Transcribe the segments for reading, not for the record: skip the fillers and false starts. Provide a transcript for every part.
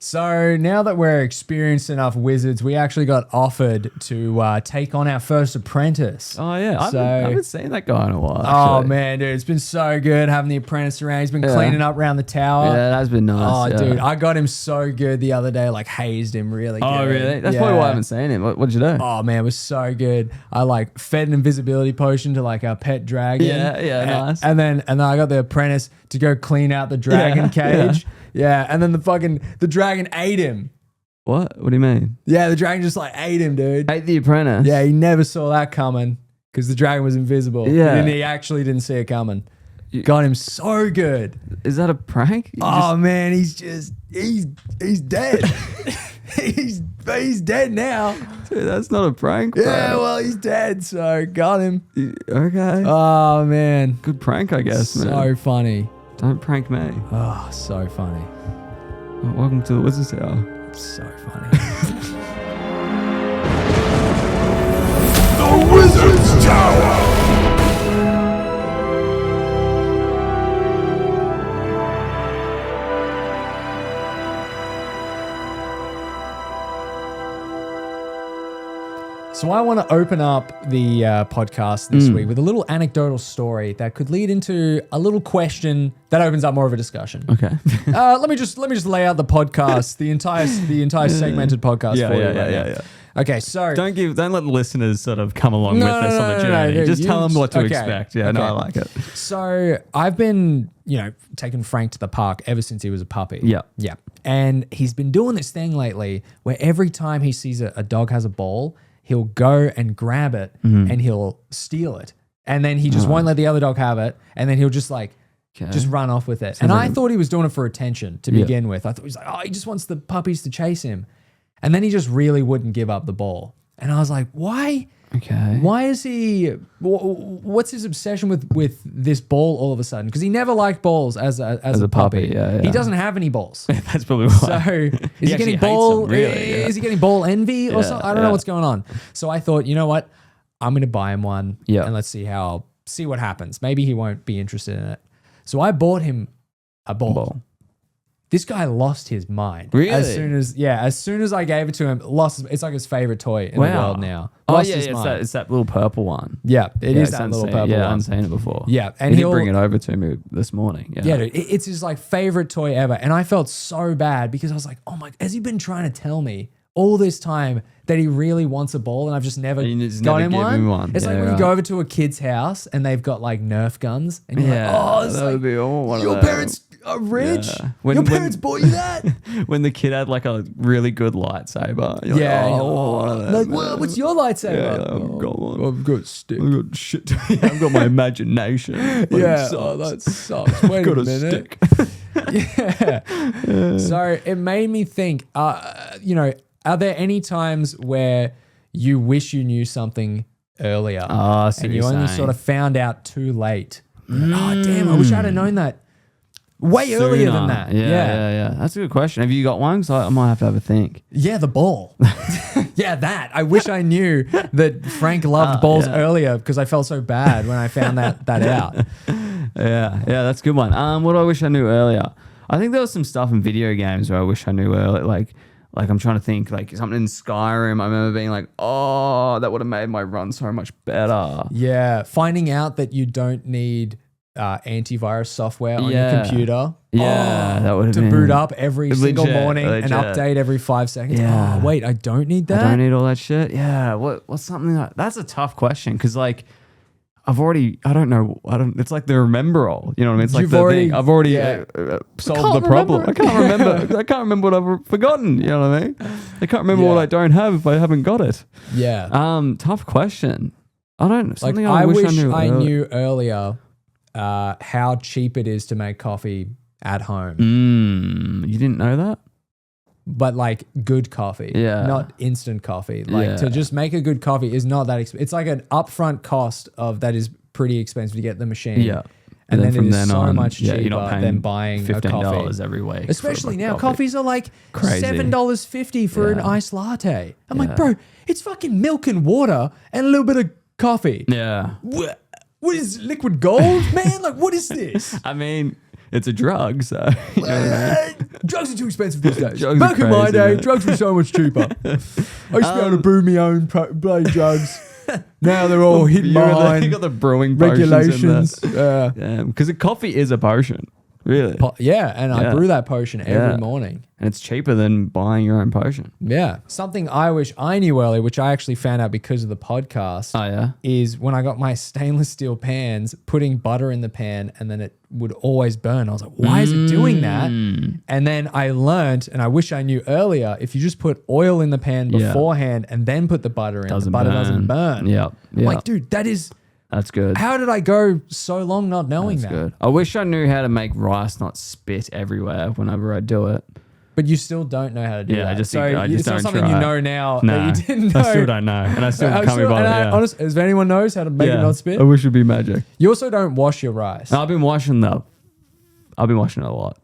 So now that we're experienced enough wizards, we actually got offered to take on our first apprentice. Oh, yeah. I haven't seen that guy in a while, Oh, actually. man, dude. It's been so good having the apprentice around. He's been cleaning up around the tower. Yeah, that has been nice. Oh, dude. I got him so good the other day. Like, hazed him really good. Oh, really? That's probably why I haven't seen him. What did you do? Oh, man, it was so good. I, like, fed an invisibility potion to, like, our pet dragon. Yeah, nice. And then I got the apprentice to go clean out the dragon cage. Yeah, and then the dragon ate him. What? What do you mean? Yeah, the dragon just like ate him, dude. Ate the apprentice? Yeah, he never saw that coming because the dragon was invisible. Yeah. And he actually didn't see it coming. Got him so good. Is that a prank? Man, he's dead. he's dead now. Dude, that's not a prank, bro. Yeah, well, he's dead, so got him. Okay. Oh, man. Good prank, I guess, man. So funny. Don't prank me. Oh, so funny. Oh, welcome to the Wizard's Tower. So funny. The Wizard's Tower! So I want to open up the podcast this week with a little anecdotal story that could lead into a little question that opens up more of a discussion. Okay. Let me just lay out the podcast, the entire segmented podcast for you. Yeah. Okay, so Don't let the listeners sort of come along with us on the journey. Just tell them what to expect. Yeah, no, I like it. So I've been, taking Frank to the park ever since he was a puppy. Yeah. Yeah. And he's been doing this thing lately where every time he sees a dog has a ball, he'll go and grab it and he'll steal it. And then he just won't let the other dog have it. And then he'll just just run off with it. And I thought he was doing it for attention to begin with. I thought he was like, he just wants the puppies to chase him. And then he just really wouldn't give up the ball. And I was like, why? Okay. Why is he, what's his obsession with this ball all of a sudden? Because he never liked balls as a puppy. Yeah. He doesn't have any balls. That's probably why. So is he getting ball? Is he getting ball envy or something? I don't know what's going on. So I thought, you know what? I'm going to buy him one. Yeah. And let's see what happens. Maybe he won't be interested in it. So I bought him a ball. This guy lost his mind. Really? As soon as I gave it to him, it's like his favorite toy in the world now. It's that little purple one. Yeah, it is that little purple one. Yeah, I haven't seen it before. Yeah, and he did bring it over to me this morning. Yeah, dude, it's his favorite toy ever. And I felt so bad because I was like, oh my, has he been trying to tell me all this time that he really wants a ball and I've just never got him one? It's like when you go over to a kid's house and they've got Nerf guns and you're that would be one your of those. parents are rich. Yeah. Your parents bought you that? When the kid had a really good lightsaber. You're what's your lightsaber? Yeah, I've got one. I've got a stick. I've got shit. I've got my imagination. That sucks. Wait a minute. Yeah. So it made me think, are there any times where you wish you knew something earlier and you only sort of found out too late? Oh, damn, I wish I'd have known that way earlier than that. Yeah. That's a good question. Have you got one? Because I might have to have a think. Yeah, the ball. Yeah, that. I wish I knew that Frank loved balls earlier because I felt so bad when I found that out. Yeah, that's a good one. What do I wish I knew earlier? I think there was some stuff in video games where I wish I knew earlier. Like I'm trying to think, something in Skyrim. I remember being like, oh, that would have made my run so much better. Yeah, finding out that you don't need antivirus software on your computer. Yeah, that would have been to boot up every single morning legit. and update every 5 seconds. Yeah. Oh, wait, I don't need that? I don't need all that shit? Yeah, what's something that's a tough question because it's like the remember all. You know what I mean? It's like I've already solved the problem. I can't remember. I can't remember what I've forgotten. You know what I mean? I can't remember what I don't have if I haven't got it. Yeah. Tough question. I don't. Something I wish I knew knew earlier how cheap it is to make coffee at home. You didn't know that? But good coffee, not instant coffee. To just make a good coffee is not that expensive. It's like an upfront cost that is pretty expensive to get the machine. Yeah. And then it is so much cheaper than buying a coffee every week. Especially now, coffees are crazy. $7.50 for an iced latte. I'm like, bro, it's fucking milk and water and a little bit of coffee. Yeah. What is liquid gold, man? What is this? I mean, it's a drug, so you know what I mean? Drugs are too expensive these days. Drugs Back are in my crazy, day, man. drugs were so much cheaper. I used to be able to brew my own bloody drugs. Now they're all hidden You behind got the brewing potions regulations. because coffee is a potion, really, And I Yeah. brew that potion every Yeah. morning. and it's cheaper than buying your own potion. Yeah. Something I wish I knew earlier, which I actually found out because of the podcast, Oh yeah, is when I got my stainless steel pans, putting butter in the pan and then it would always burn. I was like, why is it doing that? And then I learned, and I wish I knew earlier, if you just put oil in the pan Yeah. beforehand and then put the butter in, doesn't the butter burn. doesn't burn. Yeah, I'm like, dude, that is, that's good. how did I go so long not knowing That's that? good. I wish I knew how to make rice not spit everywhere whenever I do it. But you still don't know how to do Yeah, that. I just so think I just it's not don't something try. you know now No, that you didn't know. I still don't know, and I still can't be bothered. Yeah. Honestly, if anyone knows how to make it not spit, I wish it'd be magic. you also don't wash your rice. I've been washing it a lot.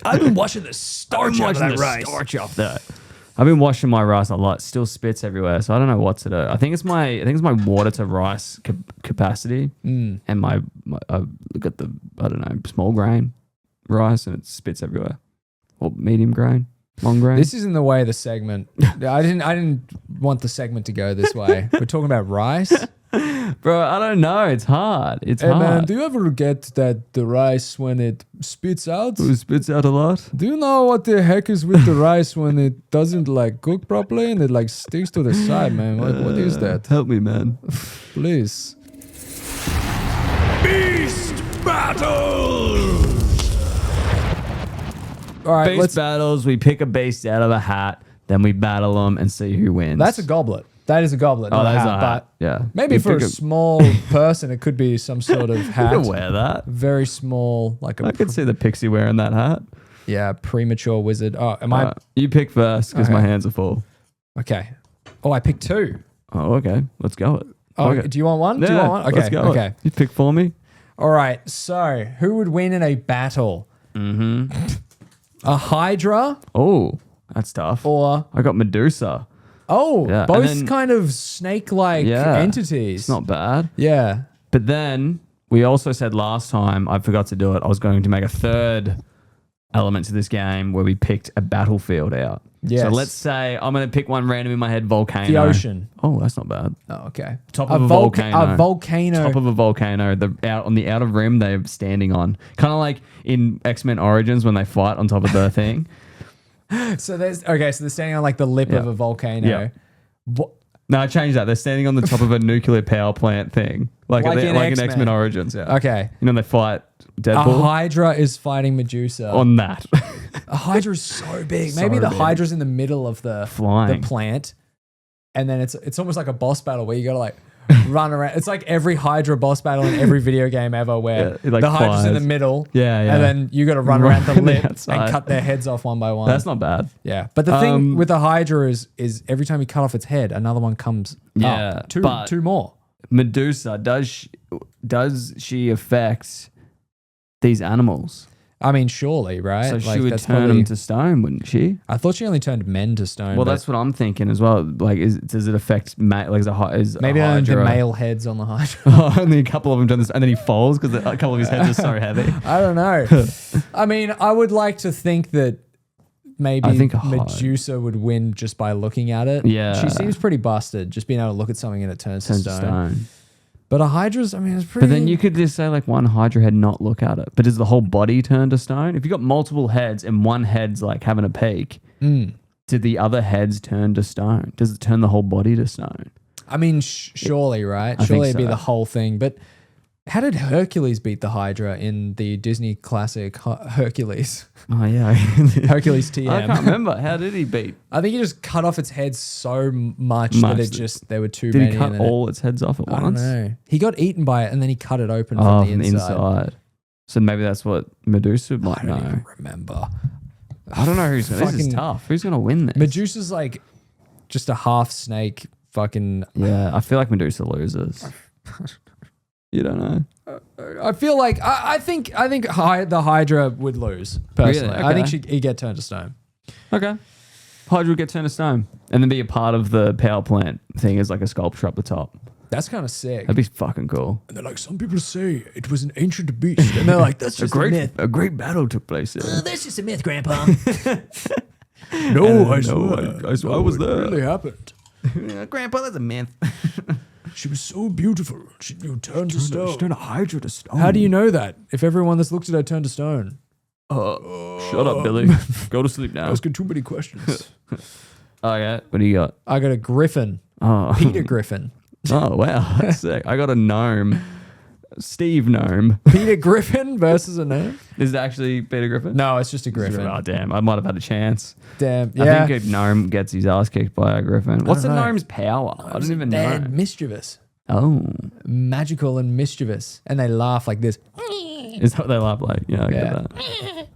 I've been washing the starch out of that rice. starch off that. I've been washing my rice a lot. Still spits everywhere, so I don't know what to do. I think it's my water to rice capacity, and my I look at the small grain rice and it spits everywhere, or medium grain, long grain. This isn't the way the segment. I didn't want the segment to go this way. We're talking about rice. Bro, I don't know. It's hard. It's Hey hard. man, do you ever get that the rice when it spits out? It spits out a lot. Do you know what the heck is with the rice when it doesn't like cook properly and it like sticks to the side, man? What is that? Help me, man. Please. Beast battle! All right, Beast let's. battles. We pick a beast out of a hat, then we battle them and see who wins. That's a goblet. That is a goblet. Oh, not that's a a hat, hat. But Yeah. maybe You for a pick small person, it could be some sort of You hat. can wear that. Very small, like a I could see the pixie wearing that hat. premature wizard. Oh, am I? You pick first because my Okay. hands are full. Okay. Oh, I picked two. Oh, okay. Let's go it. Oh, okay. do you want one? Do you Yeah, want one? Okay. let's go Okay. it. You pick for me. All right. So, who would win in a battle? Mm-hmm. A Hydra Oh, that's tough. or I got Medusa. Yeah, both and then- kind of snake-like Yeah. entities. It's not bad. Yeah. But then we also said last time, I forgot to do it, I was going to make a third element to this game where we picked a battlefield out. Yes. So let's say I'm going to pick one random in my head, volcano. The ocean. Oh, that's not bad. Oh, okay. Top of a volcano. A volcano. Top of a volcano, on the outer rim they're standing on. Kind of like in X-Men Origins when they fight on top of the thing. So they're standing on like the lip of Yeah. a volcano. Yeah. What? No, I changed that. They're standing on the top of a nuclear power plant thing. Like Like in in X-Men. X-Men Origins, yeah. Okay. You know, they fight A Deadpool Hydra is fighting Medusa. on that. A Hydra is so big. So Maybe the big. Hydra's in the middle of the Flying. plant, and then it's almost like a boss battle where you got to like run around. It's like every Hydra boss battle in every video game ever, where Yeah, it, like, the Hydra's in the flies. middle, Yeah, yeah. and then you got to run around the Run lip outside. and cut their heads off one by one. That's not bad. Yeah, but the thing with the Hydra is every time you cut off its head, another one comes Yeah, up. but- Two more. Medusa, does she affect these animals? I mean, surely, right? So Like, she would that's turn them to stone, wouldn't she? I thought she only turned men to stone. Well, but that's what I'm thinking as well. Like, does it affect is maybe a only the Hydra? male heads on the Hydra. Oh, only a couple of them turn this, and then he falls because a couple of his heads are so heavy. I don't know. I mean, I would like to think that maybe I think Medusa would win just by looking at it. Yeah. She seems pretty busted, just being able to look at something and it turns to Turns to stone. stone. But a Hydra's, I mean, it's pretty. But then you could just say like one Hydra head not look at it. But does the whole body turn to stone? If you got multiple heads and one head's like having a peak, do the other heads turn to stone? Does it turn the whole body to stone? I mean, surely, right? I Surely think it'd be so. the whole thing. But how did Hercules beat the Hydra in the Disney classic Hercules? Oh yeah, Hercules TM. I can't remember. How did he beat? I think he just cut off its head so much that Much it that- just there were too Did many. he cut and then all its heads off at I don't once? know. He got eaten by it and then he cut it open Oh, from the inside. So maybe that's what Medusa might I don't know. even remember. I don't know who's gonna. This is Fucking- tough. Who's gonna win this? Medusa's like just a half snake. Fucking. Yeah, I feel like Medusa loses. You don't know. I feel like I think the Hydra would lose personally. Really? I think Okay. he'd get turned to stone. Okay. Hydra would get turned to stone and then be a part of the power plant thing as like a sculpture up the top. That's kind of sick. That'd be fucking cool. And they're like, some people say it was an ancient beast. And they're like, that's just a myth. A great battle took place there. That's just a myth, Grandpa. No, I swear I was there. It really happened. Grandpa, that's a myth. She was so beautiful. She turned to stone. She turned a hydra to stone. How do you know that? If everyone that's looked at her turned to stone. Shut up, Billy. Go to sleep now. Asking too many questions. Okay, what do you got? I got a griffin. Oh, Peter Griffin. oh wow, that's sick. I got a gnome. Steve Gnome. Peter Griffin versus a gnome? Is it actually Peter Griffin? No, it's just a griffin. Oh, damn. I might have had a chance. Damn. Yeah. I think a gnome gets his ass kicked by a griffin. What's a don't know. gnome's power? I don't even They're know. mischievous. Oh. Magical and mischievous. And they laugh like this. Is that what they laugh like? Yeah, I Yeah. get that.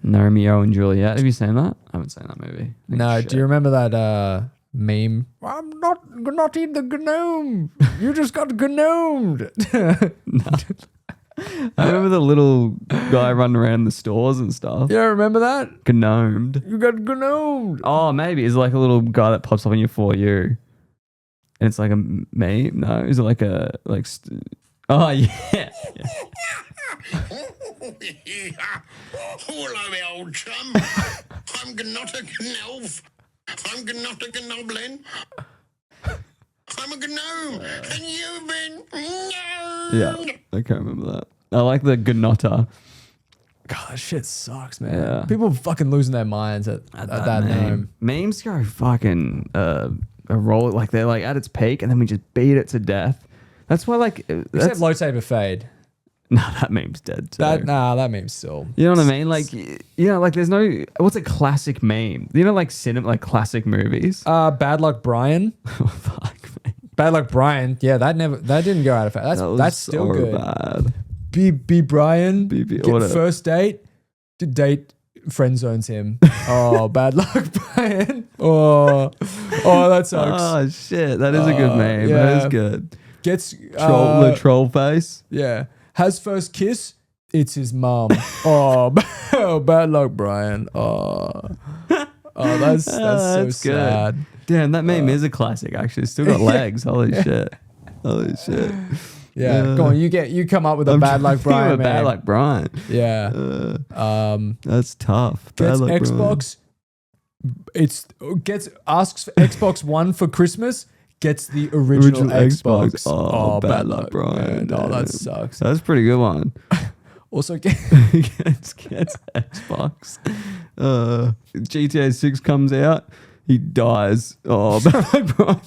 Romeo and Juliet. Have you seen that? I haven't seen that movie. No, Shit. do you remember that meme? I'm not eating the gnome. You just got gnomed. I remember the little guy running around the stores and stuff. Yeah, remember that? Gnomed. You got gnomed. Oh, maybe. Is it like a little guy that pops up on your For You? And it's like a meme? No. Is it like a... Oh, yeah. Hello, me old chum. I'm not a gnolf. I'm not a gnoblin. I'm a gnome, and you've been gnomed. Yeah. I can't remember that. I like the Gnotta. God, that shit sucks, man. Yeah. People fucking losing their minds at that name. Memes go fucking a roll, like they're like at its peak, and then we just beat it to death. That's why, like, Except Low Taper Fade. no, that meme's dead too. That meme's still. You know what I mean? Like, you know, like there's no, what's a classic meme? You know, like cinema, like classic movies. Bad Luck Brian. Oh, fuck, man. Bad Luck Brian. Yeah, that didn't go out of favor. That's still so good. Bad. B Brian. B- Get whatever. first date. Date friend zones him. Oh, Bad Luck Brian. Oh, that sucks. Oh shit, that is a good meme. yeah. That is good. Gets The troll face. Yeah. Has first kiss. It's his mom. Oh, Bad Luck Brian. Oh, that's so That's good. sad. Damn, that meme is a classic. Actually, it's still got legs. Holy shit. Holy shit. Yeah, go on. You come up with a Bad Luck trying to think Brian. of a Bad meme. Luck Brian. Yeah. That's tough. Gets Bad Luck Brian. Xbox. Asks for Xbox One for Christmas. Gets the original Xbox. Oh, Bad Luck Brian. Man. Oh, that sucks. That's a pretty good one. Also, gets Xbox. GTA 6 comes out. He dies. Oh, Bad Luck Brian.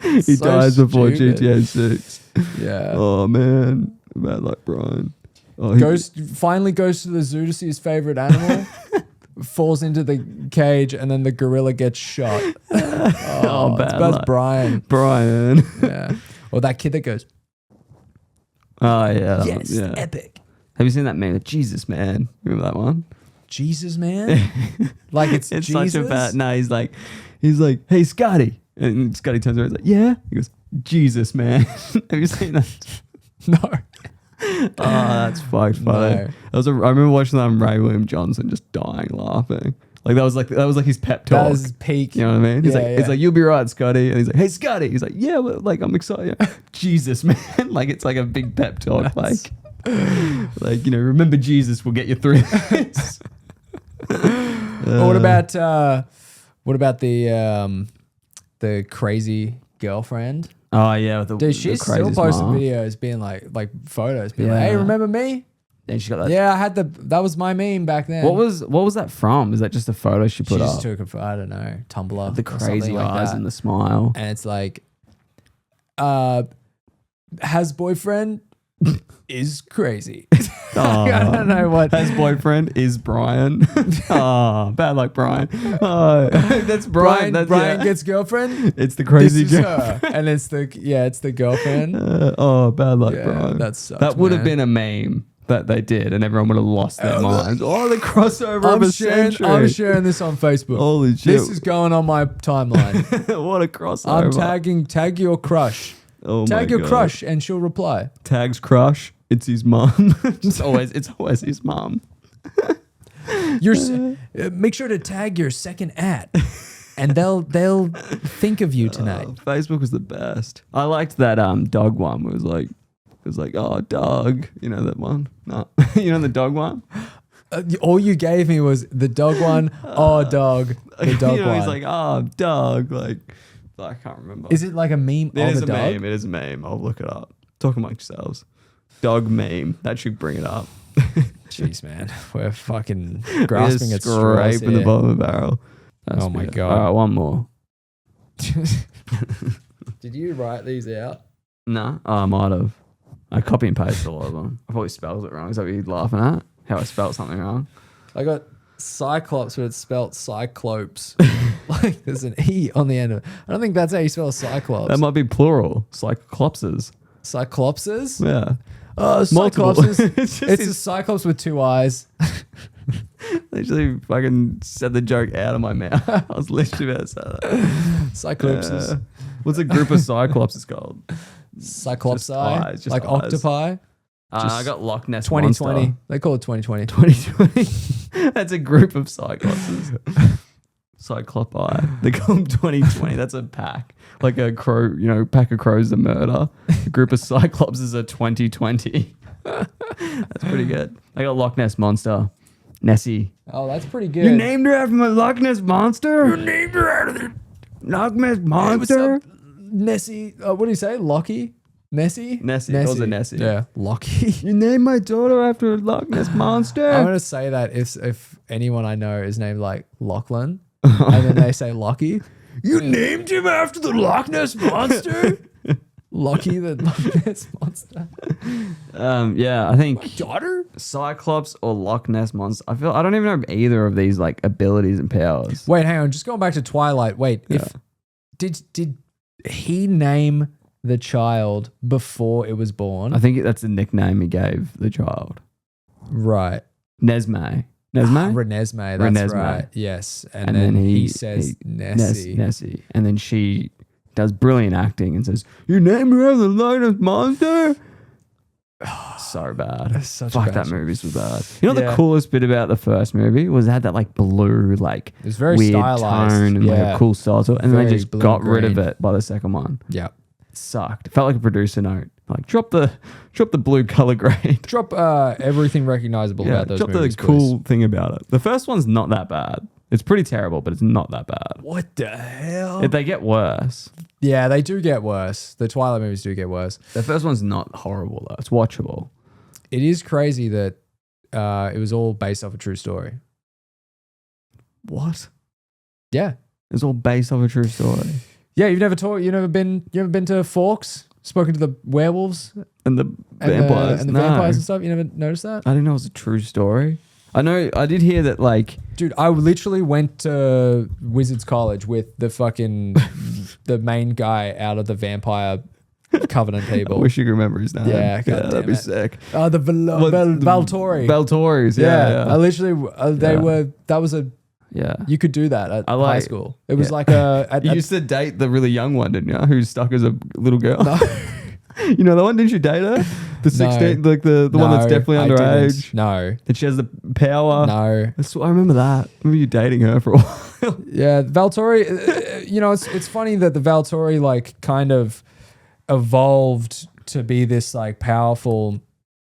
He So dies before stupid. GTA 6. yeah. Oh, man. Bad Luck Brian. Oh, Finally goes to the zoo to see his favorite animal. Falls into the cage and then the gorilla gets shot. Oh, bad That's luck. Brian. Brian. Yeah. Or that kid that goes, Oh, yeah. that yes, one, yeah. epic. Have you seen that meme? Jesus, man. Remember that one? Jesus, man. Like it's Jesus. Such a bad. No, he's like, hey, Scotty. And Scotty turns around and he's like, yeah? He goes, Jesus, man. Have you seen that? No. Oh, that's fucked funny. No. I remember watching that on Ray William Johnson just dying laughing. Like that was like his pep talk. That is peak. You know what I mean? He's Yeah, like, yeah. it's like, you'll be right, Scotty. And he's like, hey, Scotty. He's like, yeah, well, like I'm excited. Jesus, man. Like it's like a big pep talk. Like, remember Jesus will get you through this. Or what about the crazy girlfriend? Oh yeah, with the Dude, she's the still craziest posting mom. videos being like photos, being like, Yeah. hey, remember me? And she got that. Yeah, I had that was my meme back then. What was that from? Is that just a photo she she put just up? took a, I don't know, Tumblr. The or crazy something like eyes that. and the smile. And it's like, has boyfriend is crazy. I don't know what. His boyfriend is Brian. Oh, bad luck, Brian. Oh, that's Brian. Brian gets girlfriend. It's the crazy This is girl. her. And it's the girlfriend. Oh, bad luck, Yeah, Brian. that sucks, That would have man. been a meme that they did, and everyone would have lost their minds. Oh, the crossover of a century. I'm sharing this on Facebook. Holy shit. This is going on my timeline. What a crossover. I'm tag your crush. Oh Tag my your God. crush and she'll reply. Tags crush. It's his mum. it's always his mum. Make sure to tag your second at and they'll think of you tonight. Facebook was the best. I liked that dog one. It was like, oh, dog. You know that one? No. You know the dog one? All you gave me was the dog one. Oh, dog. The dog you know, one. he's like, oh, dog. Like, I can't remember. Is it like a meme It of is a a dog? meme. It is a meme. I'll look it up. Talk amongst yourselves. Dog meme. That should bring it up. Jeez, man. We're fucking grasping at straws scrape in the here. bottom of the barrel. That's Oh my good. God. All right, one more. Did you write these out? No, I might have. I copy and paste a lot of them. I probably spelled it wrong. Is that what you're laughing at? How I spelled something wrong? I got Cyclops, but it's spelled Cyclopes. Like there's an E on the end of it. I don't think that's how you spell Cyclops. That might be plural. Cyclopses. Cyclopses? Yeah. Multiple. Multiple. It's a Cyclops with 2 eyes. Literally fucking said the joke out of my mouth. I was literally about to say that. Cyclopses. What's a group of cyclopses called? Cyclopsi. eyes, just like eyes. octopi. I got Loch Ness 2020. Monster. They call it 2020. 2020. That's a group of cyclopses. Cyclopi. They call them 2020. That's a pack. Like a crow, pack of crows to murder. A group of cyclopses are 2020. That's pretty good. I got Loch Ness Monster. Nessie. Oh, that's pretty good. You named her after my Loch Ness Monster? You named her after the Loch Ness Monster? What's up, Nessie? What do you say? Lockie? Nessie? Nessie. It was a Nessie. Yeah, Lockie. You named my daughter after a Loch Ness Monster? I'm gonna say that if anyone I know is named like Lachlan, and then they say Lockie, you named him after the Loch Ness Monster. Lockie, the Loch Ness Monster. Yeah, I think Daughter? Cyclops or Loch Ness Monster. I don't even know either of these like abilities and powers. Wait, hang on. Just going back to Twilight. Wait, if did he name the child before it was born? I think that's the nickname he gave the child. Right. Nesme. Renesmee, that's Renesmee. right. Yes. And, And then then he says Nessie. Nessie. And then she does brilliant acting and says, you named her after the Loch Ness Monster? So bad. That's such Fuck, bad that shit. movie's so bad. You know Yeah. the coolest bit about the first movie was it had that like blue, like It was very weird stylized. tone and like Yeah. a cool style to it. And then they Very just blue got and rid of green. it by the second one. Yeah. It sucked. It felt like a producer note. Like drop the blue color grade. Drop everything recognizable Yeah, about those drop movies, the cool please. thing about it. The first one's not that bad. It's pretty terrible, but it's not that bad. What the hell? They get worse. Yeah, they do get worse. The Twilight movies do get worse. The first one's not horrible though. It's watchable. It is crazy that it was all based off a true story. What? Yeah. It's all based off a true story. Yeah, you've never been to Forks? Spoken to the werewolves And the and vampires. the No. vampires and stuff? You never noticed that? I didn't know it was a true story. I did hear that like Dude, I literally went to Wizards College with the fucking the main guy out of the Vampire Covenant I people. wish you could remember his name. Yeah, God that'd damn be it. sick. The Valtori. Valtoris, Yeah, yeah. I literally they Yeah. were. That was a. Yeah. You could do that at I high like- school. It was yeah. like a. You used to date the really young one, didn't you? Who's stuck as a little girl. No. You know that one? Didn't you date her? The 16, like the one that's definitely underage. No, That she has the power. no. I remember that. I remember you dating her for a while. Yeah, Valtori. It's funny that the Valtori like kind of evolved to be this like powerful,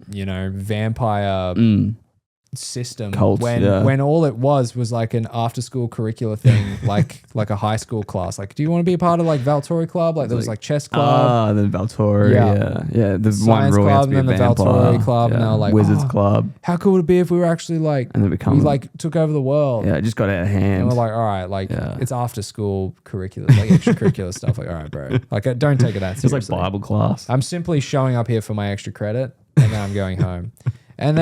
vampire system Cult, yeah. when all it was like an after school curricular thing, like a high school class. Like, do you want to be a part of like Valtori Club? Like there was like chess club, The Valtori. Yeah. The one Science rule you have club, to be and a then the vampire. Valtori club, and they were like, Wizards oh, Club. how cool would it be if we were actually like, And then become we like took over the world? Yeah, it just got out of hand. And we're like, all right, like Yeah. it's after school curricular, like extracurricular stuff. Like, all right, bro, like don't take it that it's seriously. like Bible class. I'm simply showing up here for my extra credit, and then I'm going home. And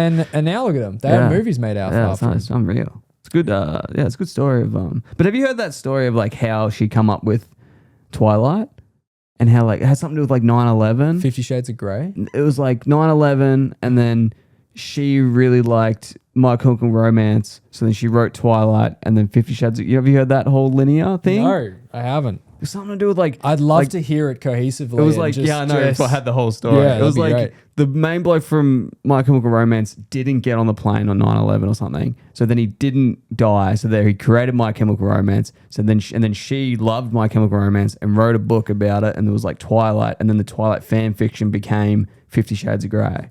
now look at them. They have movies made out Yeah, after. it's unreal. It's good. It's a good story of But have you heard that story of like how she come up with Twilight and how like it has something to do with like 9/11? 50 Shades of Grey. It was like 9/11, and then she really liked My Chemical Romance. So then she wrote Twilight and then 50 Shades of... Have you heard that whole linear thing? No, I haven't. It's something to do with like... I'd love like, to hear it cohesively. It was and like, just, yeah, I know. If I had the whole story. Yeah, it was that'd be like great. the main bloke from My Chemical Romance didn't get on the plane on 9/11 or something. So then he didn't die. So there he created My Chemical Romance. So then she loved My Chemical Romance and wrote a book about it. And there was like Twilight. And then the Twilight fan fiction became 50 Shades of Grey.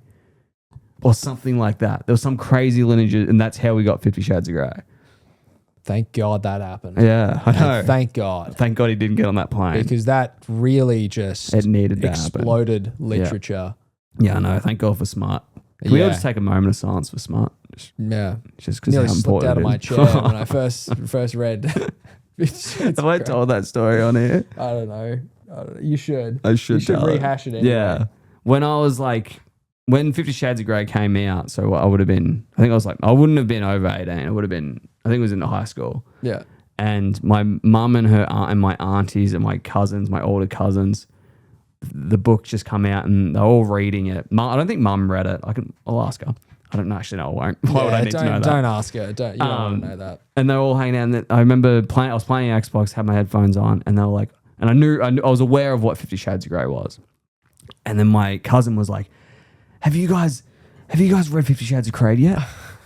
Or something like that. There was some crazy lineage, and that's how we got 50 Shades of Grey. Thank God that happened. Yeah, I know. And thank God. Thank God he didn't get on that plane. Because that really just It needed to exploded literature. Yeah, I know. Thank God for Smart. Can we all just take a moment of silence for Smart? Yeah. Just because Nearly how slipped important out of it my is. chair when I first read. Have I told that story on here? I don't know. You should. I should. You should tell rehash it anyway. Yeah. When I was like, when 50 Shades of Grey came out, so I would have been, I think I was like, I wouldn't have been over 18. I would have been, I think it was in high school. Yeah. And my mum and her aunt and my aunties and my cousins, my older cousins, the book just come out and they're all reading it. I don't think mum read it. I'll ask her. I don't know. Actually, no, I won't. Why would I need to know that? Don't ask her. You don't want to know that. And they're all hanging out. And I remember I was playing Xbox, had my headphones on, and they were like, and I knew I was aware of what 50 Shades of Grey was. And then my cousin was like, Have you guys read 50 Shades of Grey yet?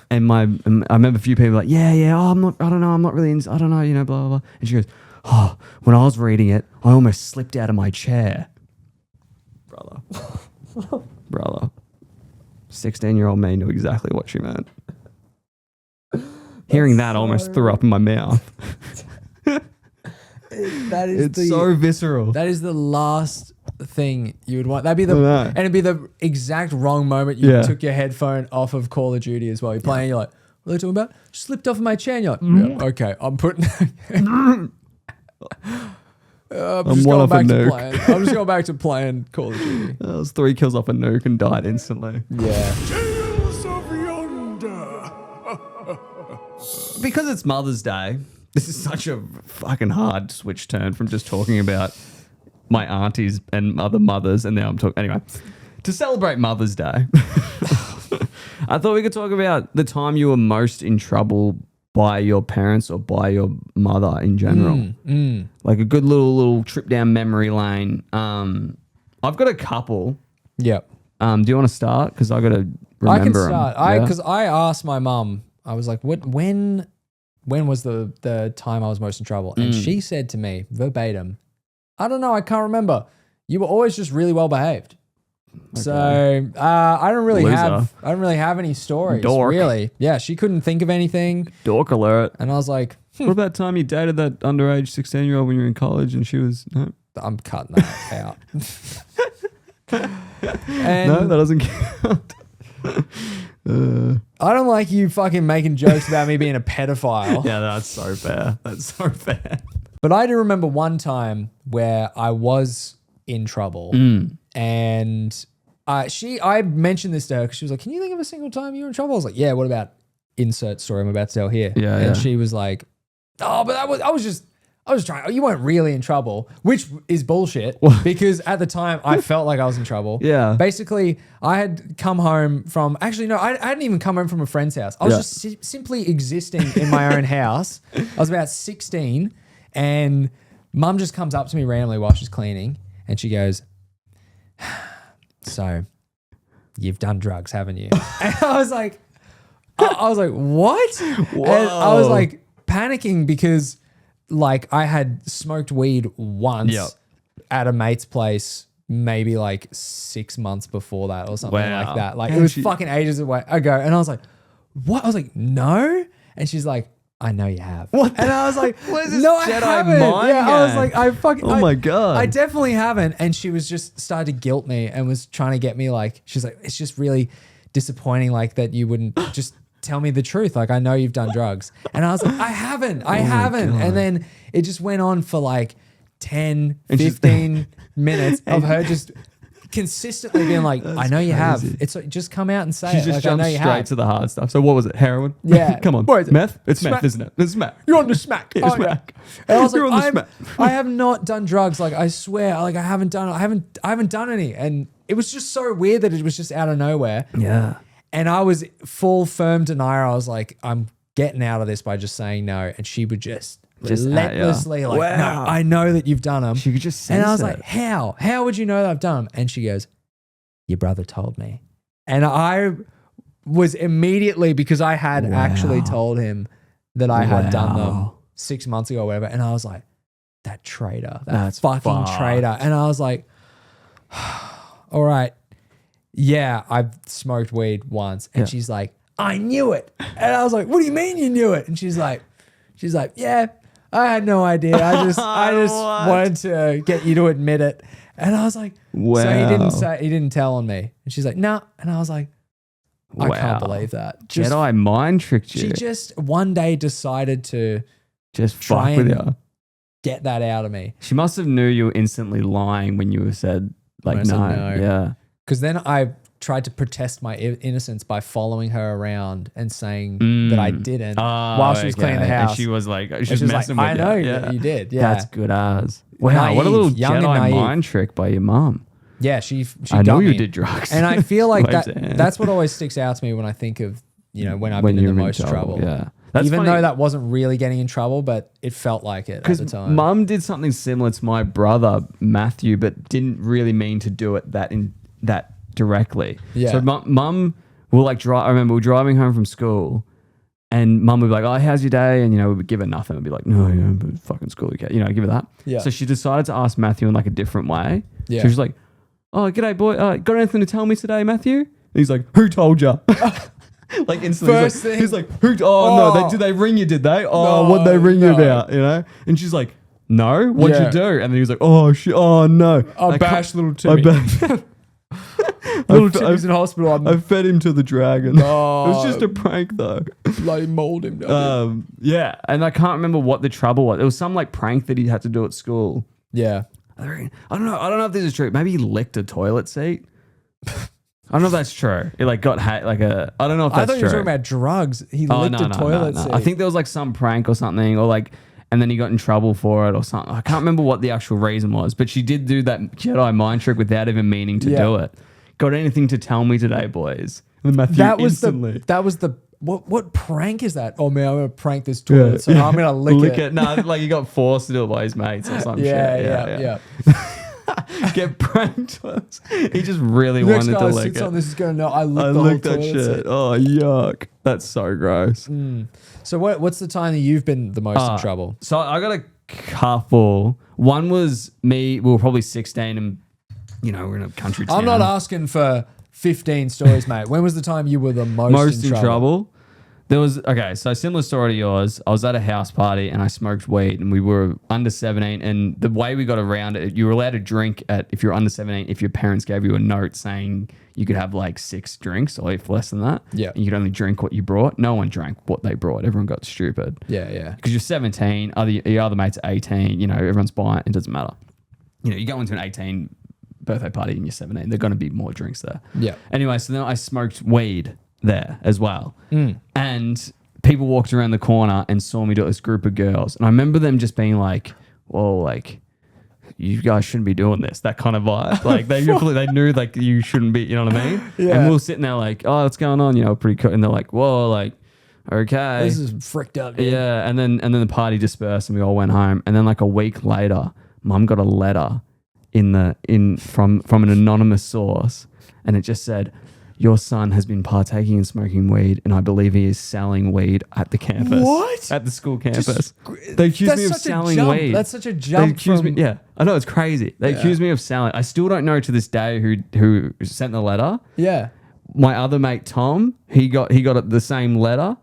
And I remember a few people like, yeah, oh, I don't know, blah, blah, blah. And she goes, oh, when I was reading it, I almost slipped out of my chair. Brother. 16-year-old me knew exactly what she meant. Hearing that, I almost threw up in my mouth. It's so visceral. That is the last thing you would want. That'd be and it'd be the exact wrong moment you took your headphone off of Call of Duty as well. You're playing, you're like, what are they talking about? Slipped off of my chair. And you're like, yeah, okay, I'm putting. I'm just going back to playing Call of Duty. I was 3 kills off a nuke and died instantly. Yeah. Tales of Yonder. Because it's Mother's Day, this is such a fucking hard switch turn from just talking about my aunties and other mothers, and now I'm talking... Anyway, to celebrate Mother's Day, I thought we could talk about the time you were most in trouble by your parents or by your mother in general. Like a good little trip down memory lane. I've got a couple. Yep. Do you want to start? Because I got to remember I can start. them. Because I asked my mum, I was like, when was the time I was most in trouble? And she said to me verbatim, I don't know, I can't remember. You were always just really well behaved. Okay. So I don't really have any stories. Dork. Really. Yeah, she couldn't think of anything. Dork alert. And I was like, what about time you dated that underage 16-year-old when you were in college and she was no? I'm cutting that out. And no, that doesn't count. I don't like you fucking making jokes about me being a pedophile. Yeah, that's so fair. That's so fair. But I do remember one time where I was in trouble and I mentioned this to her because she was like, can you think of a single time you were in trouble? I was like, yeah, what about insert story I'm about to tell here? Yeah, and she was like, oh, but I was trying, you weren't really in trouble, which is bullshit because at the time I felt like I was in trouble. Yeah. Basically, I had come home from, actually, no, I hadn't even come home from a friend's house. I was just simply existing in my own house. I was about 16 and mum just comes up to me randomly while she's cleaning and she goes, so you've done drugs, haven't you? And I was like, what? Whoa. And I was like panicking because like I had smoked weed once at a mate's place, maybe like 6 months before that or something like that. Like it was fucking ages ago. And I was like, what? I was like, no. And she's like, I know you have. What? And I was like, what is this no, I Jedi haven't. mind Yeah, I was game? like, Oh my God. I definitely haven't. And she was just started to guilt me and was trying to get me like, she's like, it's just really disappointing like that you wouldn't just tell me the truth. Like, I know you've done drugs. And I was like, I haven't. And then it just went on for like 10, 15 minutes of her just consistently being like, I know you have. It's like, just come out and say She it. just Like, I know jumped you straight have. to the hard stuff. So what was it? Heroin? Yeah. Come on. What is it? Meth? It's Smack. meth, isn't it? It's smack. You're on the smack. Yeah, smack. And I was You're on the like, smack. I have not done drugs. Like I swear, like I haven't done any. And it was just so weird that it was just out of nowhere. Yeah. And I was full firm denier. I was like, I'm getting out of this by just saying no. And she would just relentlessly like, no, I know that you've done them. She could just sense And I was it. like, how? How would you know that I've done them? And she goes, your brother told me. And I was immediately, because I had actually told him that I had done them 6 months ago or whatever. And I was like, that traitor, that's fucking traitor. And I was like, all right, yeah, I've smoked weed once. And she's like, I knew it. And I was like, what do you mean you knew it? And she's like, yeah, I had no idea. I just wanted to get you to admit it. And I was like, so he didn't tell on me. And she's like, nah. And I was like, I can't believe that. Jedi mind tricked you. She just one day decided to just try fuck with and you. Get that out of me. She must have knew you were instantly lying when you said like no. Yeah. Because then I tried to protest my innocence by following her around and saying that I didn't while she was cleaning the house. And she was like, she's messing with you. I know that you did. Yeah. That's good as. Wow, what a little Jedi mind trick by your mum. Yeah, she I know got you me. did drugs. And I feel like that's what always sticks out to me when I think of, when I've been in the most trouble. Yeah. Even though that wasn't really getting in trouble, but it felt like it at the time. Mum did something similar to my brother, Matthew, but didn't really mean to do it that directly. Yeah. So mum will like drive. I remember we were driving home from school and mum would be like, oh, how's your day? And, we would give her nothing. I'd be like, no, but fucking school, okay. Give her that. Yeah. So she decided to ask Matthew in like a different way. Yeah. So she was like, oh, g'day, boy. Got anything to tell me today, Matthew? And he's like, who told you? Like instantly, he's like, who? Oh, no, did they ring you? Did they? Oh, No, what'd they ring you about? And she's like, no, what'd you do? And then he was like, oh shit, oh no, I bashed little Timmy. Little Timmy's in hospital. I fed him to the dragon. Oh, it was just a prank though. Bloody mauled him. Yeah, and I can't remember what the trouble was. It was some like prank that he had to do at school. Yeah, I don't know if this is true. Maybe he licked a toilet seat. I don't know if that's true. It like got I don't know if that's true. I thought you were talking about drugs. He licked a toilet seat. I think there was like some prank or something, or like, and then he got in trouble for it or something. I can't remember what the actual reason was, but she did do that Jedi mind trick without even meaning to do it. Got anything to tell me today, boys? And Matthew instantly. That was the what prank is that? Oh man, I'm gonna prank this toilet, so I'm gonna lick it. No, like he got forced to do it by his mates or something. Yeah. Get pranked once. He just really wanted to lick it. On this is going to know I licked that shit. Seat. Oh yuck! That's so gross. So what's the time that you've been the most in trouble? So I got a couple. One was me. We were probably 16, and we're in a country town. I'm not asking for 15 stories, mate. When was the time you were the most in trouble? There was, so similar story to yours. I was at a house party and I smoked weed and we were under 17. And the way we got around it, you were allowed to drink if you're under 17 if your parents gave you a note saying you could have like 6 drinks or if less than that. Yeah. And you could only drink what you brought. No one drank what they brought. Everyone got stupid. Yeah. Because you're 17, your other mates are 18, everyone's buying, it doesn't matter. You go into an 18 birthday party and you're 17, there're going to be more drinks there. Yeah. Anyway, so then I smoked weed there as well. And people walked around the corner and saw me do this group of girls. And I remember them just being like, well, like, you guys shouldn't be doing this. That kind of vibe. Like they knew like you shouldn't be, you know what I mean? Yeah. And we were sitting there like, oh, what's going on? Pretty cool. And they're like, whoa, like, okay. This is fricked up. Dude. Yeah. And then the party dispersed and we all went home. And then like a week later, Mum got a letter from an anonymous source. And it just said, your son has been partaking in smoking weed, and I believe he is selling weed at the campus. What? At the school campus. They accuse me of selling weed. That's such a jump. They accuse me. Yeah, I know, it's crazy. They accuse me of selling. I still don't know to this day who sent the letter. Yeah. My other mate Tom, he got the same letter,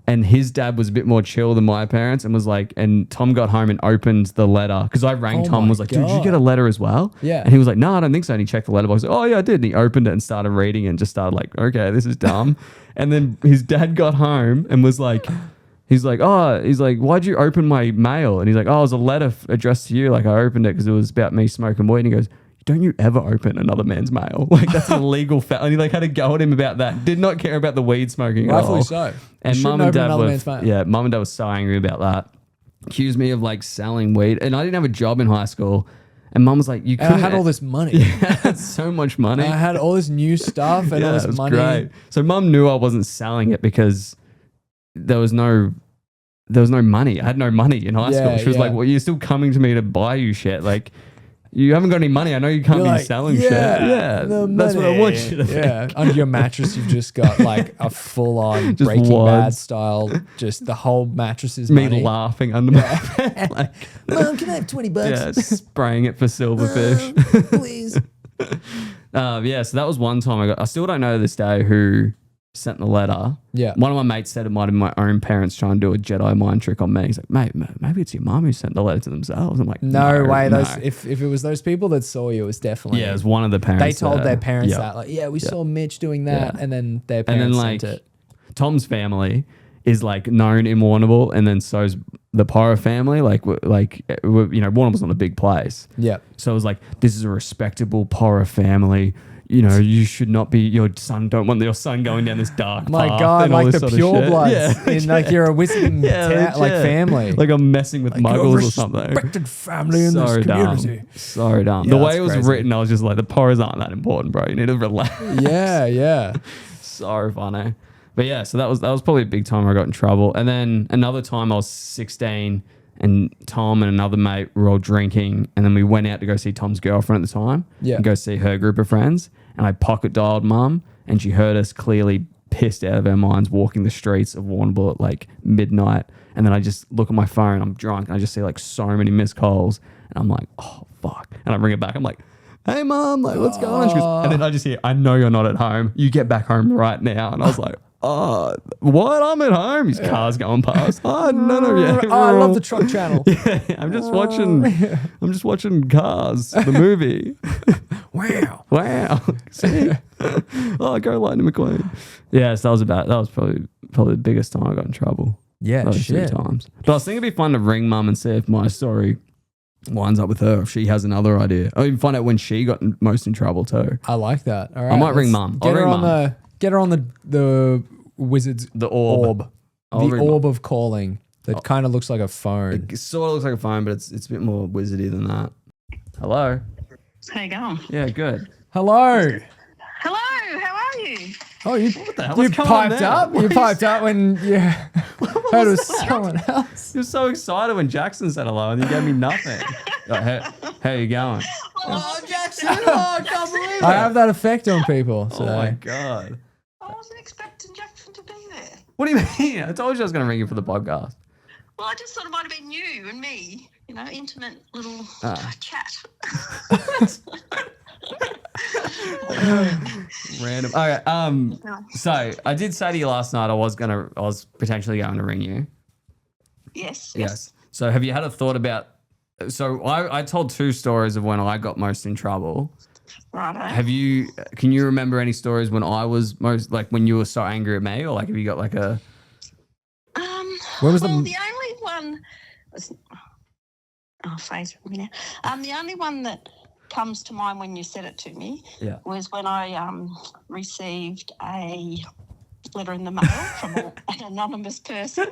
and his dad was a bit more chill than my parents, and was like, and Tom got home and opened the letter because I rang Tom and was like, dude, did you get a letter as well? Yeah. And he was like, no, I don't think so. And he checked the letterbox. Oh yeah, I did. And he opened it and started reading it and just started like, okay, this is dumb. And then his dad got home and was like, he's like, why'd you open my mail? And he's like, oh, it was a letter addressed to you. Like I opened it because it was about me smoking weed. And he goes, don't you ever open another man's mail? Like that's an illegal and he like had to go at him about that. Did not care about the weed smoking at all. Rightfully so. And mum and dad were so angry about that. Accused me of like selling weed. And I didn't have a job in high school. And mum was like, you And couldn't. I had all this money. Yeah, I had so much money. And I had all this new stuff and all it this was money. great. So mum knew I wasn't selling it because there was no money. I had no money in high school. Yeah, She was like, well, you're still coming to me to buy you shit. Like, you haven't got any money. I know you can't You're be like, selling shit. Yeah, the that's what I money. want you to Yeah, think. under your mattress, you've just got like a full-on Just Breaking Bad wads. style. Just the whole mattress is Me money. laughing under my bed. Like, Mom, can I have $20? yeah, spraying it for silverfish. Please. Yeah, so that was one time I still don't know to this day who sent the letter. Yeah. One of my mates said it might have been my own parents trying to do a Jedi mind trick on me. He's like, mate, maybe it's your mum who sent the letter to themselves. I'm like, No way. no. If it was those people that saw you, it was definitely. Yeah, it was one of the parents. They told their parents Yeah. that, like, yeah, we saw Mitch doing that, Yeah. and then their And parents then like sent it. Tom's family is like known in Warrnambool, and then so's the Porra family. Warrnambool's not a big place. Yeah. So it was like, this is a respectable Porra family. You know, you should not be your son going down this dark My path God, and all like this the sort of pure shit. bloods. Yeah, In, like you're a wizarding legit. family. Like I'm messing with muggles or something. Respected family in So this dumb. community. So dumb. Yeah, the way that's it was crazy. written, I was just like, the Porras aren't that important, bro. You need to relax. Yeah. So funny. But yeah, so that was probably a big time where I got in trouble. And then another time I was 16 and Tom and another mate were all drinking, and then we went out to go see Tom's girlfriend at the time. Yeah. And go see her group of friends. And I pocket dialed mum, and she heard us clearly pissed out of our minds walking the streets of Warrnambool at like midnight. And then I just look at my phone, I'm drunk, and I just see like so many missed calls. And I'm like, oh, fuck. And I bring it back. I'm like, hey, mum, like, what's going on? She goes, and then I just hear, I know you're not at home. You get back home right now. And I was like, oh, what? I'm at home. His car's going past. Oh, no, yeah. Oh, I love the truck channel. Yeah, I'm just watching Cars, the movie. Wow. See? Oh, go Lightning McQueen. Yeah, so that was probably the biggest time I got in trouble. Yeah, Those 3 shit. times. But I was thinking it'd be fun to ring mum and see if my story winds up with her, if she has another idea. Or even find out when she got most in trouble too. I like that. All right. might ring let's mum. Get I'll her ring on mum. Get her on the wizard's The orb. I'll The ring orb of calling that kind of looks like a phone. It sort of looks like a phone, but it's a bit more wizardy than that. Hello. How you going? Yeah, good. Hello. Hello, how are you? Oh, you the hell? you What's going on piped there? up. You piped up when you heard it was someone else. You were so excited when Jackson said hello, and you gave me nothing. Like, how you going? Oh, Jackson! Oh, I can't believe I have that effect on people. So. Oh my god! I wasn't expecting Jackson to be there. What do you mean? I told you I was going to ring you for the podcast. Well, I just thought it might have been you and me, intimate little chat. Random. Okay. So I did say to you last night I was potentially going to ring you. Yes. So have you had a thought about? So I told 2 stories of when I got most in trouble. Righto. Can you remember any stories when I was most, like, when you were so angry at me, or like, have you got like a? Where was the only one was phase from me now. The only one that comes to mind when you said it to me was when I received a letter in the mail from an anonymous person.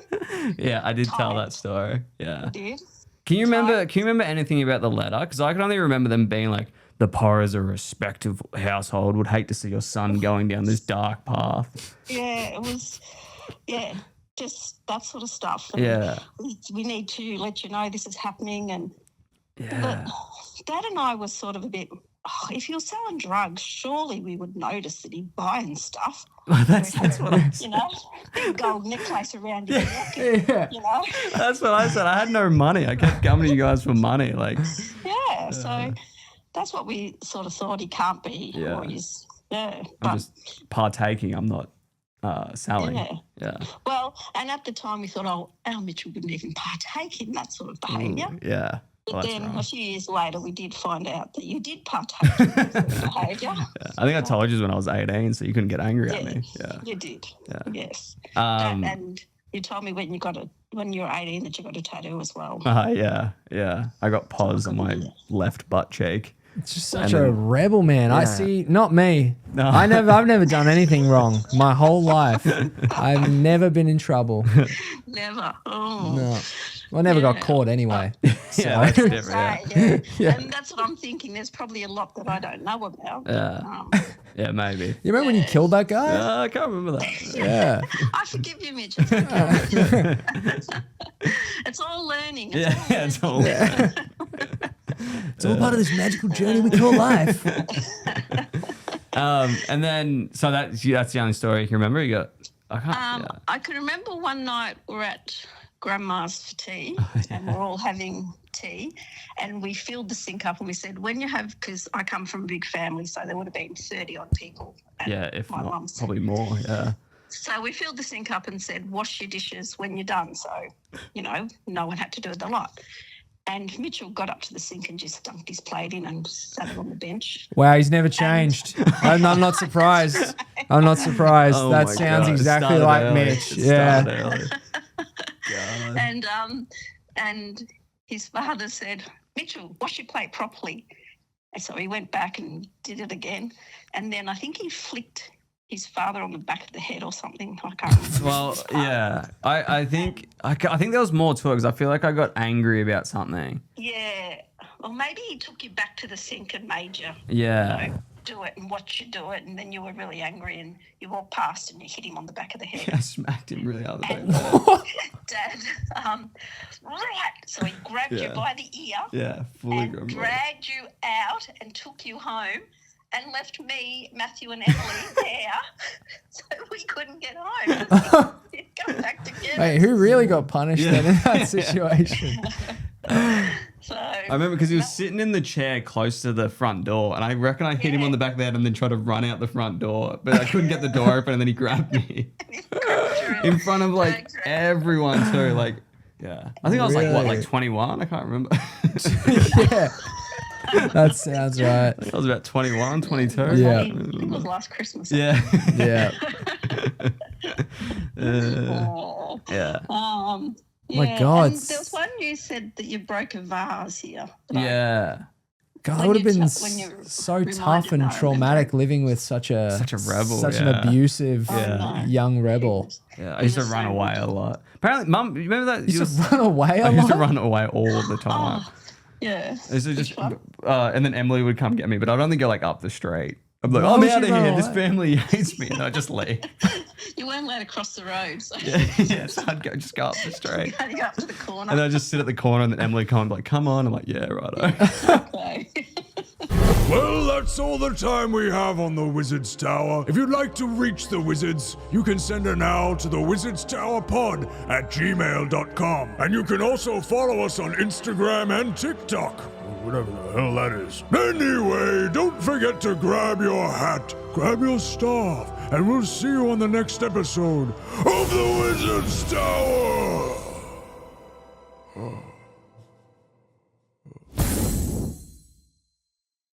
Yeah, I did tell that story. Yeah. I did. Can you remember anything about the letter? Because I can only remember them being like, the Porras, a respective household, would hate to see your son going down this dark path. Yeah, it was. Yeah, just that sort of stuff. And Yeah. we need to let you know this is happening. And Yeah. but Dad and I were sort of a bit. Oh, if you're selling drugs, surely we would notice that he's buying stuff. That's what I said. Big gold necklace around your neck. Yeah. That's what I said. I had no money. I kept coming to you guys for money. Like, Yeah, so that's what we sort of thought he can't be. Yeah. Or he's, yeah. I'm But, just partaking. I'm not selling. Yeah. well, and at the time we thought, our Mitchell wouldn't even partake in that sort of behaviour. Yeah. But Well, that's then wrong. a few years later, we did find out that you did partake in that sort of behaviour. Yeah. I think I told you when I was 18, so you couldn't get angry at me. Yeah. You did. Yeah. Yes. Um, you told me when you were 18 that you got a tattoo as well. yeah. I got pause on my left butt cheek. It's just such And a then- rebel, man. I see, not me. No. I've never done anything wrong my whole life. I've never been in trouble. Never. Oh. No. Well, I never got Yeah. caught anyway. So. Yeah, that's different. Yeah. Yeah. And that's what I'm thinking. There's probably a lot that I don't know about. Yeah, maybe. You remember when you killed that guy? I can't remember that. Yeah. I forgive you, Mitch. It's okay. It's all learning. It's all. It's all part of this magical journey we call life. And then, so that's the only story you can remember. You got, I can't. I can remember one night we're at Grandma's for tea, and we're all having tea, and we filled the sink up, and we said, when you have, because I come from a big family, so there would have been 30 odd people. If my not, mum's. probably more. Yeah. So we filled the sink up and said, wash your dishes when you're done. So, no one had to do it a lot. And Mitchell got up to the sink and just dumped his plate in and sat it on the bench. Wow, he's never changed. I'm not surprised. I'm not surprised. Oh that my sounds God. exactly Started like early. Mitch. It Yeah. started early. God. And his father said, Mitchell, wash your plate properly. And so he went back and did it again. And then I think he flicked his father on the back of the head or something. I can't remember. Well, yeah. I think there was more to it because I feel like I got angry about something. Yeah. Well, maybe he took you back to the sink and made you Yeah. do it and watch you do it. And then you were really angry and you walked past and you hit him on the back of the head. I smacked him really hard. And Dad, right. So he grabbed you by the ear. Yeah, fully and grabbed. dragged you out and took you home and left me, Matthew and Emily there so we couldn't get home. You'd come back together. Wait, who really got punished then in that situation? So I remember because he was sitting in the chair close to the front door, and I reckon I hit him on the back of the head and then tried to run out the front door, but I couldn't get the door open, and then he grabbed me in front of like everyone too. Like, yeah, I think I was like 21? I can't remember. Yeah. That sounds right. I was about 21, 22. Yeah. I think it was last Christmas. Yeah. Yeah. Oh. Yeah. My God. And there was one you said that you broke a vase here. Yeah. God, When it would have you been when you so reminded tough and me, I remember. traumatic living with such a rebel, such an yeah. abusive no. young rebel. Yeah. I used to was run so away a lot. Apparently, Mum, you remember that? You used to run away a I used to lot? run away all the time. Oh, yeah. I used to Which just, one? and then Emily would come get me, but I'd only go like up the street. I'd be like, Why I'm would out of you run here. This away? family hates me. And I'd just leave. You weren't allowed to cross the road. So Yeah, so I'd just go up the street. you had to go up to the corner. And I'd just sit at the corner, and then Emily would come and be like, come on. I'm like, yeah, righto. Okay. Well, that's all the time we have on the Wizard's Tower. If you'd like to reach the Wizards, you can send an owl to the Wizard's Tower Pod at gmail.com. And you can also follow us on Instagram and TikTok. Whatever the hell that is. Anyway, don't forget to grab your hat, grab your staff, and we'll see you on the next episode of the Wizard's Tower.